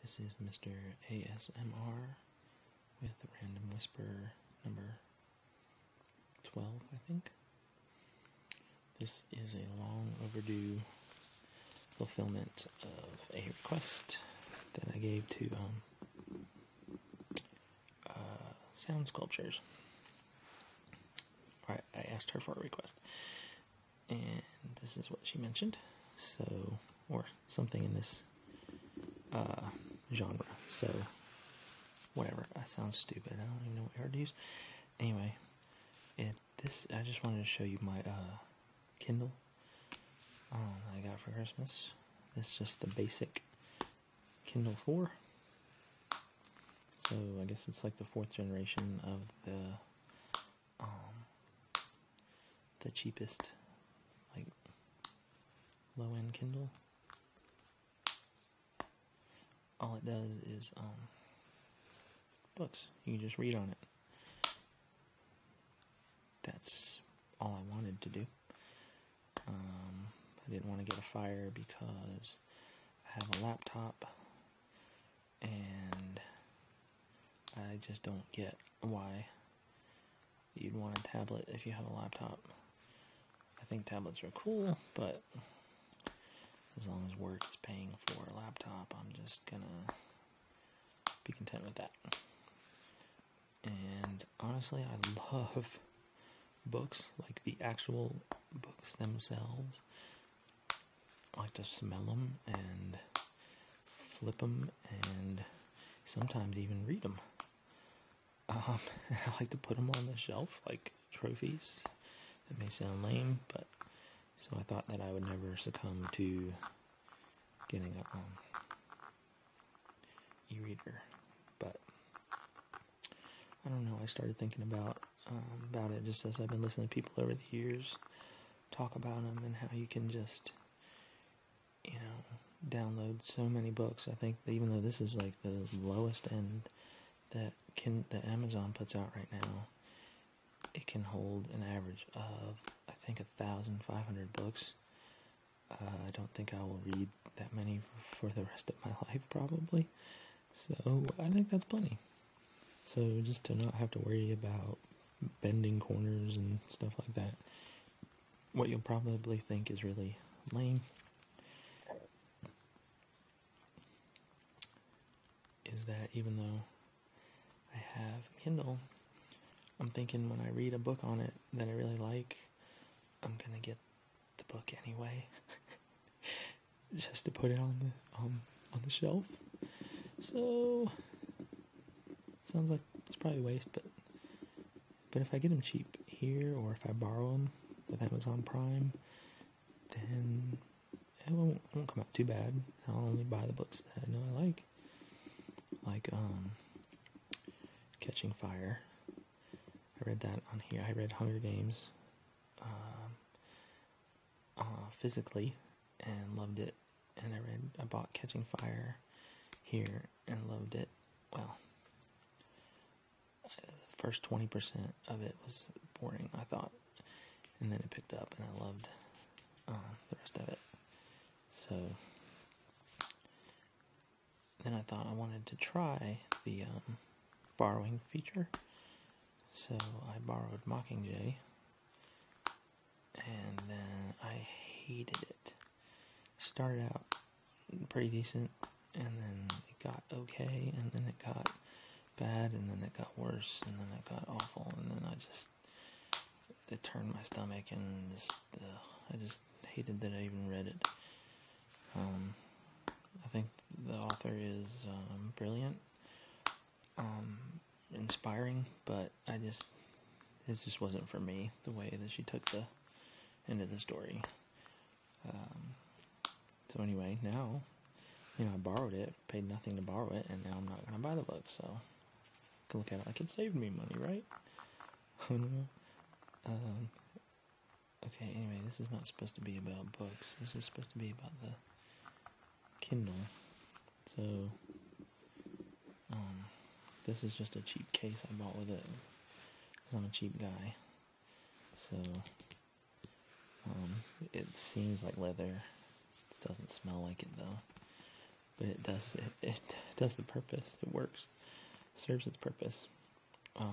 This is Mr. ASMR with Random Whisper number 12, I think. This is a long overdue fulfillment of a request that I gave to SOUNDSculptures. Alright, I asked her for a request, and this is what she mentioned, so, or something in this genre, so whatever. I sound stupid, I don't even know what word to use. Anyway, I just wanted to show you my Kindle I got for Christmas. This is just the basic Kindle 4. So I guess it's like the 4th generation of the cheapest, like, low-end Kindle. All it does is books. You can just read on it. That's all I wanted to do. I didn't want to get a Fire because I have a laptop, and I just don't get why you'd want a tablet if you have a laptop. I think tablets are cool, but as long as work is paying for a laptop, I'm just gonna be content with that. And honestly, I love books, like the actual books themselves. I like to smell them and flip them and sometimes even read them. I like to put them on the shelf like trophies. That may sound lame, but so I thought that I would never succumb to getting a e-reader, but I don't know. I started thinking about it just as I've been listening to people over the years talk about them and how you can just, download so many books. I think that even though this is like the lowest end that Amazon puts out right now, it can hold an average of, I think, 1,500 books. I don't think I will read that many for the rest of my life, probably. So I think that's plenty. So just to not have to worry about bending corners and stuff like that, what you'll probably think is really lame is that even though I have a Kindle, I'm thinking when I read a book on it that I really like, I'm gonna get the book anyway, just to put it on the shelf. So sounds like it's probably a waste, but if I get them cheap here, or if I borrow them with Amazon Prime, then it won't come out too bad. I'll only buy the books that I know I like Catching Fire. I read that on here. I read Hunger Games physically and loved it, and I bought Catching Fire here and loved it. Well, the first 20% of it was boring, I thought, and then it picked up, and I loved the rest of it. So then I thought I wanted to try the borrowing feature. So I borrowed Mockingjay, and then I hated it. Started out pretty decent, and then it got okay, and then it got bad, and then it got worse, and then it got awful, and then it turned my stomach, and I just hated that I even read it. I think the author is brilliant, inspiring, but it just wasn't for me, the way that she took the end of the story. So anyway, now, I borrowed it, paid nothing to borrow it, and now I'm not going to buy the book, so I can look at it like it saved me money, right? Okay, anyway, this is not supposed to be about books. This is supposed to be about the Kindle. So, this is just a cheap case I bought with it, because I'm a cheap guy. So, it seems like leather. It doesn't smell like it, though. but it does the purpose. It works, serves its purpose. Yeah,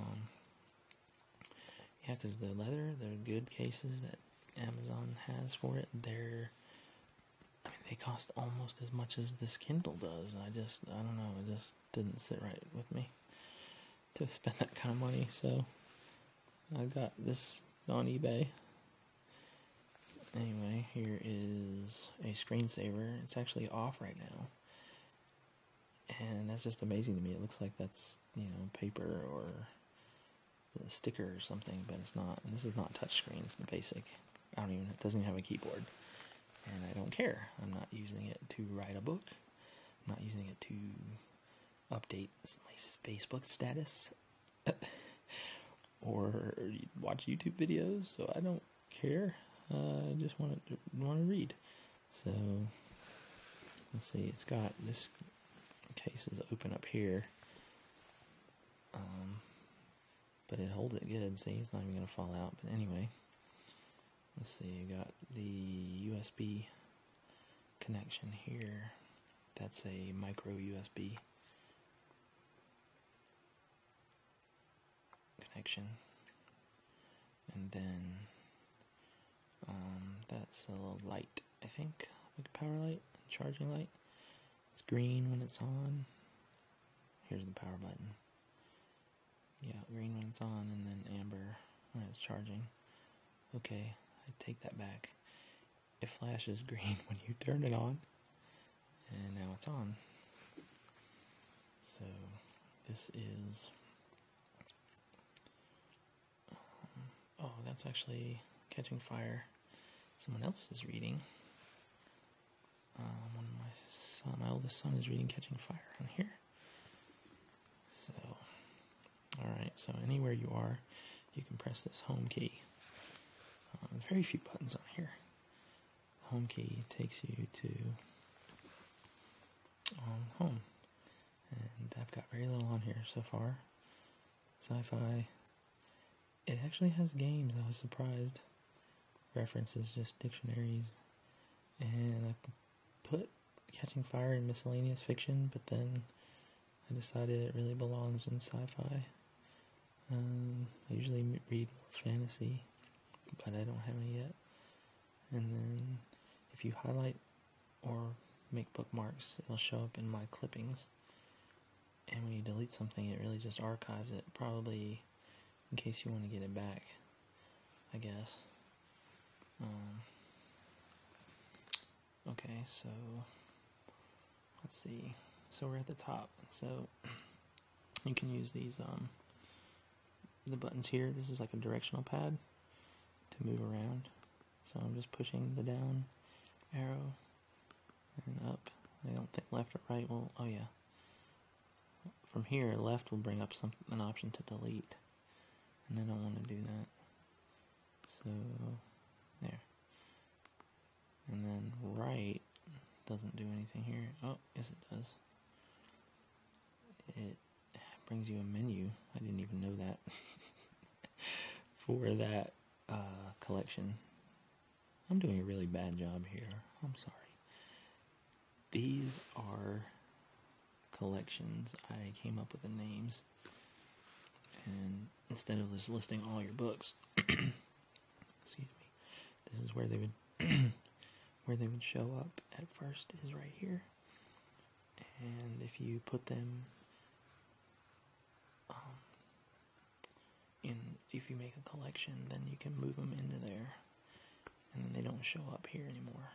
because the leather, the good cases that Amazon has for it, they cost almost as much as this Kindle does. And I don't know, it just didn't sit right with me to spend that kind of money. So I got this on eBay. Anyway, here is a screensaver. It's actually off right now. And that's just amazing to me. It looks like that's, paper or a sticker or something, but it's not. And this is not touchscreen, it's the basic. It doesn't even have a keyboard. And I don't care. I'm not using it to write a book. I'm not using it to update my Facebook status or watch YouTube videos, so I don't care. I just want to read. So let's see. It's got this case is open up here, but it holds it good. See, it's not even gonna fall out. But anyway, let's see. You got the USB connection here. That's a micro USB connection, and then that's a little light, I think, like a power light, charging light. It's green when it's on. Here's the power button. Yeah, green when it's on, and then amber when it's charging. Okay, I take that back. It flashes green when you turn it on, and now it's on. So this is that's actually catching fire. Someone else is reading. My oldest son is reading Catching Fire on here. So, alright, so anywhere you are, you can press this home key. Very few buttons on here. The home key takes you to home. And I've got very little on here so far. Sci-fi. It actually has games, I was surprised. References, just dictionaries. And I put Catching Fire in miscellaneous fiction, but then I decided it really belongs in sci-fi. I usually read more fantasy, but I don't have any yet. And then if you highlight or make bookmarks, it'll show up in my clippings. And when you delete something, it really just archives it, probably in case you want to get it back, I guess. Okay, so let's see. So we're at the top. So you can use these the buttons here. This is like a directional pad to move around. So I'm just pushing the down arrow and up. I don't think left or right will. Oh yeah. From here, left will bring up an option to delete, and I don't want to do that. So there. And then right doesn't do anything here. Oh, yes it does. It brings you a menu. I didn't even know that. For that collection. I'm doing a really bad job here. I'm sorry. These are collections. I came up with the names. And instead of just listing all your books, excuse me, this is where they would show up at first is right here. And if you put them if you make a collection, then you can move them into there, and then they don't show up here anymore.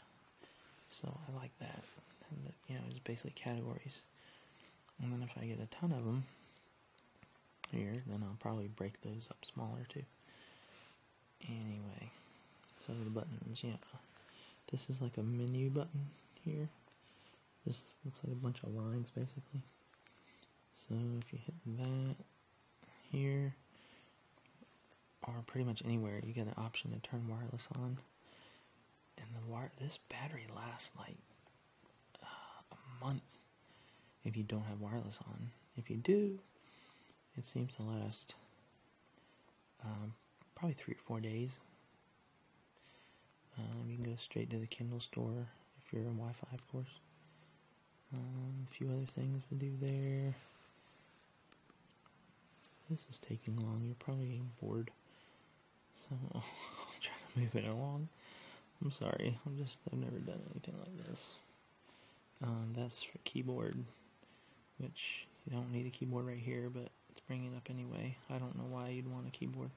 So I like that. And it's basically categories. And then if I get a ton of them here, then I'll probably break those up smaller too. Anyway, so the buttons, yeah. This is like a menu button here. This looks like a bunch of lines basically. So if you hit that here, or pretty much anywhere, you get an option to turn wireless on. And this battery lasts like a month if you don't have wireless on. If you do, it seems to last probably 3 or 4 days. You can go straight to the Kindle store if you're on Wi-Fi, of course. A few other things to do there. This is taking long. You're probably getting bored. So I'll try to move it along. I'm sorry. I've never done anything like this. That's for keyboard, which you don't need a keyboard right here, but it's bringing it up anyway. I don't know why you'd want a keyboard.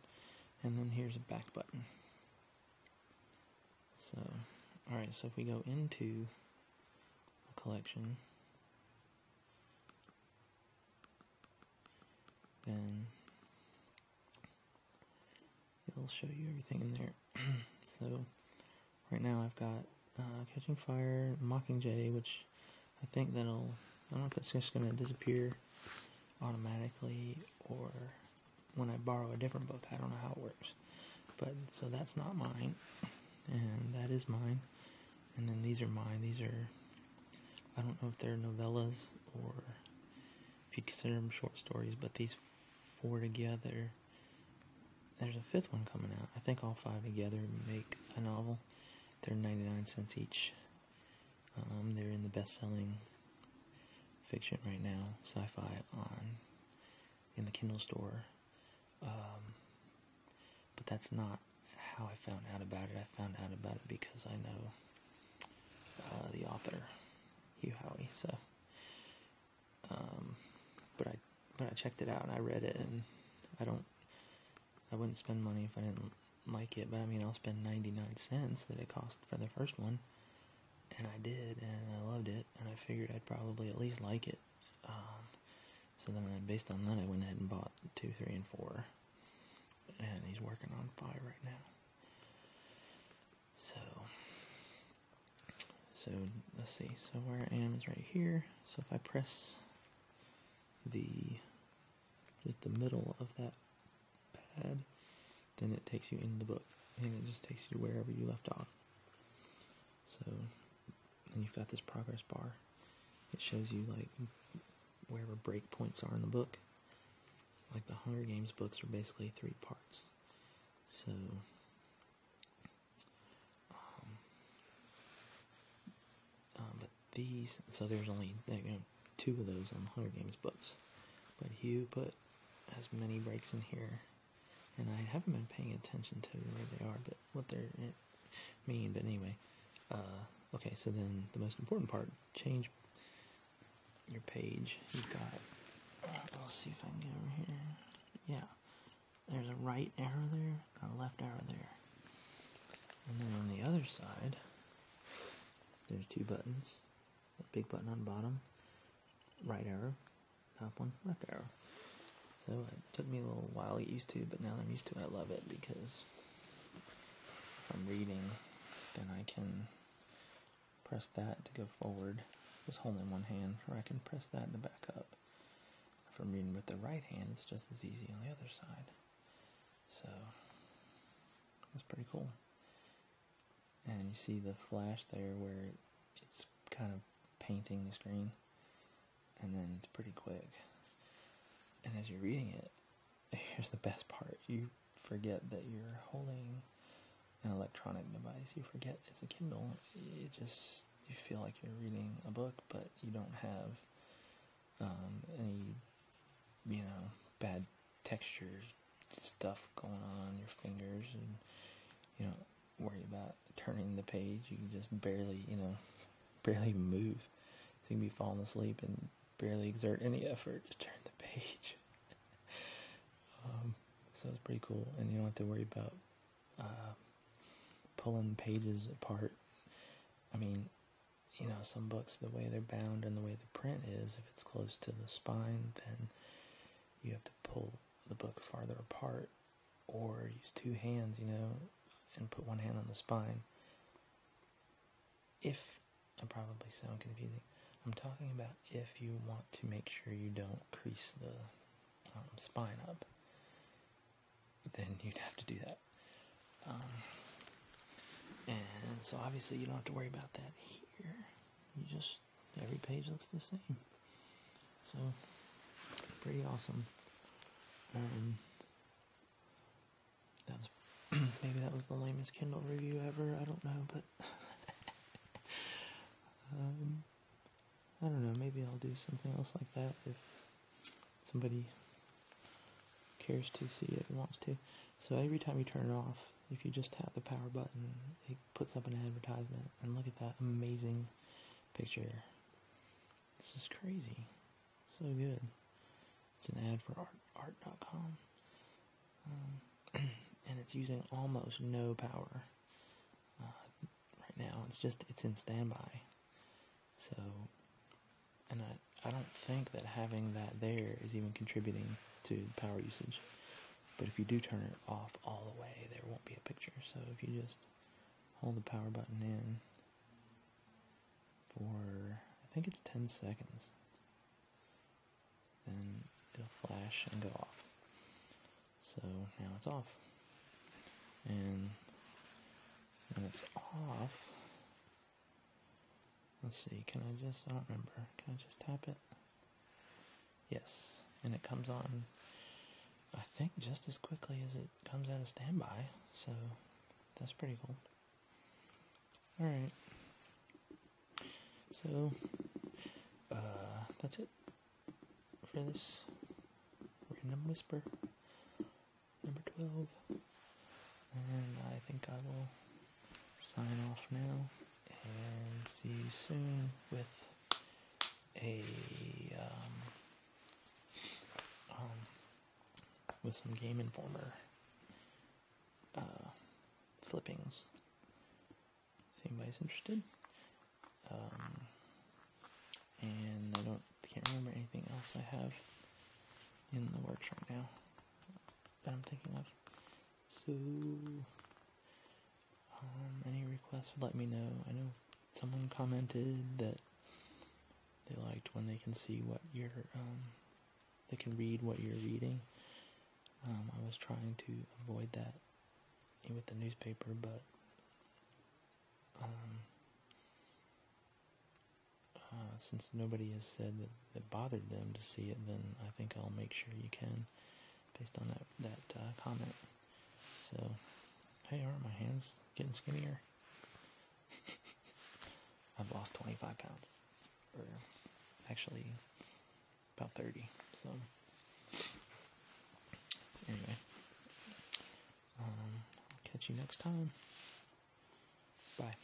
And then here's a back button. So, alright, so if we go into the collection, then it'll show you everything in there. So, right now I've got Catching Fire, Mockingjay, which I think I don't know if it's just going to disappear automatically or when I borrow a different book. I don't know how it works. But, so that's not mine, and that is mine. And then these are mine. These are, I don't know if they're novellas or if you'd consider them short stories, but these 4 together, there's a 5th one coming out. I think all 5 together make a novel. They're 99 cents each. They're in the best-selling fiction right now, sci-fi in the Kindle store. But that's not how I found out about it. I found out about it because I know the author, Hugh Howey. So, but I checked it out and I read it, and I wouldn't spend money if I didn't like it. But I mean, I'll spend 99 cents that it cost for the first one, and I did, and I loved it, and I figured I'd probably at least like it. So then, based on that, I went ahead and bought 2, 3, and 4. And he's working on 5 right now. So let's see. So where I am is right here. So if I press just the middle of that pad, then it takes you into the book, and it just takes you to wherever you left off. So then you've got this progress bar. It shows you like wherever break points are in the book. Like the Hunger Games books are basically 3 parts. So, but these, so there's only 2 of those on Hunger Games books. But Hugh put as many breaks in here, and I haven't been paying attention to where they are, but what they're mean. But anyway, okay. So then the most important part: change your page. You've got. Let's see if I can get over here. Yeah, there's a right arrow there, and a left arrow there, and then on the other side, there's 2 buttons. A big button on the bottom, right arrow, top one, left arrow. So it took me a little while to get used to, but now that I'm used to it, I love it, because if I'm reading, then I can press that to go forward, just holding one hand, or I can press that to back up. If I'm reading with the right hand, it's just as easy on the other side. So that's pretty cool. And you see the flash there where it's kind of painting the screen, and then it's pretty quick. And as you're reading it, here's the best part. You forget that you're holding an electronic device. You forget it's a Kindle. You feel like you're reading a book, but you don't have any, bad texture stuff going on your fingers, and you don't worry about turning the page. You can just barely even move. So you can be falling asleep and barely exert any effort to turn the page. So it's pretty cool, and you don't have to worry about pulling pages apart. I mean, some books, the way they're bound and the way the print is, if it's close to the spine, then you have to pull the book farther apart, or use 2 hands, and put one hand on the spine. I probably sound confusing. I'm talking about if you want to make sure you don't crease the spine up, then you'd have to do that. And so obviously you don't have to worry about that here. Every page looks the same. So, pretty awesome. Maybe that was the lamest Kindle review ever, I don't know, but I don't know, maybe I'll do something else like that if somebody cares to see it and wants to. So every time you turn it off, if you just tap the power button, it puts up an advertisement, and look at that amazing picture. It's just crazy. So good. It's an ad for art.com. And it's using almost no power right now. It's in standby. So, and I don't think that having that there is even contributing to power usage. But if you do turn it off all the way, there won't be a picture. So if you just hold the power button in for, I think it's 10 seconds, then it'll flash and go off. So now it's off. And when it's off, let's see, I don't remember, can I just tap it? Yes, and it comes on, I think, just as quickly as it comes out of standby, so that's pretty cool. Alright, so, that's it for this Random Whisper, number 12, and I think I will sign off now, and see you soon with with some Game Informer flippings, if anybody's interested. And I can't remember anything else I have in the works right now that I'm thinking of. So, any requests, let me know. I know someone commented that they liked when they can see what you're, they can read what you're reading. I was trying to avoid that with the newspaper, but since nobody has said that bothered them to see it, then I think I'll make sure you can, based on that comment. So, hey, aren't my hands getting skinnier? I've lost 25 pounds, or actually about 30, so anyway, I'll catch you next time. Bye.